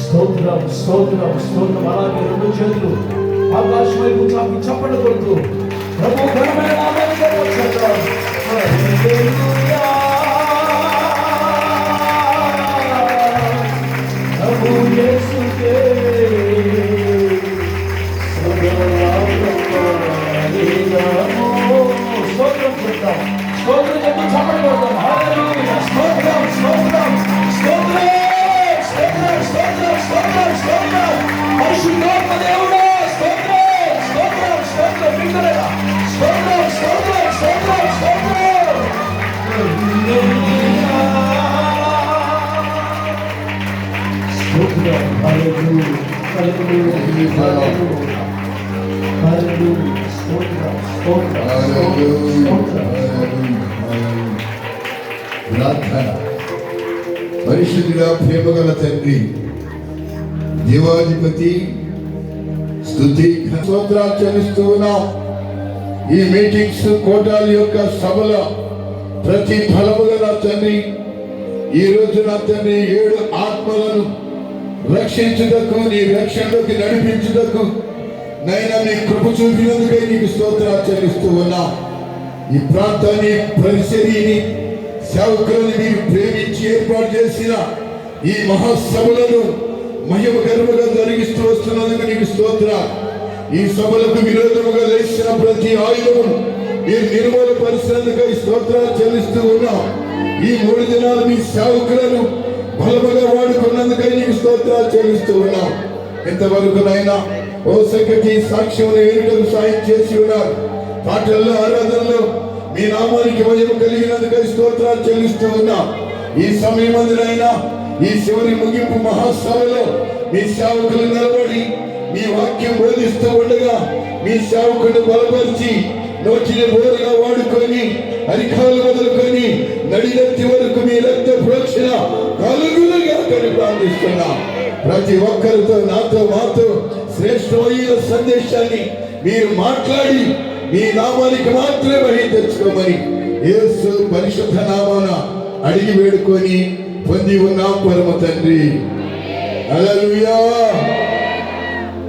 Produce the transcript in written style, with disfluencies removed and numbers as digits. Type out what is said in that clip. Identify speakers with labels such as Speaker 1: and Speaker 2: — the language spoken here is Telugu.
Speaker 1: స్తోత్రం స్తోత్రం స్తోత్రం. అలాగే రెండు చేతులు ఆకాశం వైపు చాపి చప్పట్లు కొడుతూ ప్రభు ఘనమైన నామానికి వచ్చేద్దాం. హల్లెలూయా ప్రభు యేసుకే స్తోత్రం చెప్తాం. స్తోత్రం చెప్పి చప్పట్లు కొడతాం. హల్లెలూయా స్తోత్రం స్తోత్రం స్తోత్రం. పరిశుద్ధాత్మ దేవుడా స్తోత్రం స్తోత్రం స్తోత్రం. వింటున్నారా? స్తోత్రం స్తోత్రం స్తోత్రం స్తోత్రం. స్తోత్రం. హల్లెలూయా హల్లెలూయా హల్లెలూయా. స్తోత్రం స్తోత్రం
Speaker 2: ప్రార్థన. పరిశుద్ధుడా ప్రేమగల తండ్రి, దేవాధిపతి, స్తుతి స్తోత్రాలు చెల్లిస్తూ ఉన్నాం. ఈ మీటింగ్స్ కోటాల యొక్క సభల ప్రతి ఫలముగా నా తండ్రి, ఈ రోజు నా తండ్రి 7 ఆత్మలను రక్షించుటకు, నీ రక్షణలోకి నడిపించుటకు నైనా నీ కృప చూపినందుకై నీకు స్తోత్రాలు చెల్లిస్తూ ఉన్నాం. ఈ ప్రాంతాన్ని, పరిసరీని, సేవకులను మీరు ప్రేమించి ఏర్పాటు చేసిన ఈ మహాసభలను మహిమకరముగా జరిగిస్తూ వస్తున్నందుకు నీకు స్తోత్రాలు. ఈ సభలకు విరోధముగా లేచిన ప్రతి ఆయుధమును మీరు నిర్మూలపరిచినందుకై స్తోత్రాలు చెల్లిస్తూ ఉన్నాం. ఈ 3 దినాలు మీ సేవకులను బలముగా వాడుకున్నందుకై నీకు స్తోత్రాలు చెల్లిస్తూ ఉన్నాం. ఇంతవరకునైనా ఓ సంఖ్యకి సాక్ష్యం ఏమిటకు సాయం చేసి ఉన్నారు. పాటల్లో, ఆరాధనలో మీ నామానికి మహిమ కలిగినందుకై స్తోత్రాలు చెల్లిస్తూ ఉన్నాం. ఈ సమయమందునైనా ఈ చివరి ముగింపు మహాసభలో మీ సేవకులు నిలబడి మీ వాక్యం బోధిస్తూ ఉండగా మీ సేవకుడు బలపరిచి నోటిని బోరుగా వాడుకొని అరికాలు మొదలుకొని నడినెత్తి వరకు మీ రక్త ప్రోక్షణ కలుగులుగా ప్రార్థిస్తున్నాం. ప్రతి ఒక్కరితో, నాతో, మాతో శ్రేష్టమైన సందేశాన్ని మీరు మాట్లాడి మీ నామానికి మాత్రమే మహిమ తెచ్చుకోమని యేసు పరిశుద్ధ నామాన అడిగి వేడుకొని పొంది ఉన్నాం పరమ తండ్రి. హల్లెలూయా.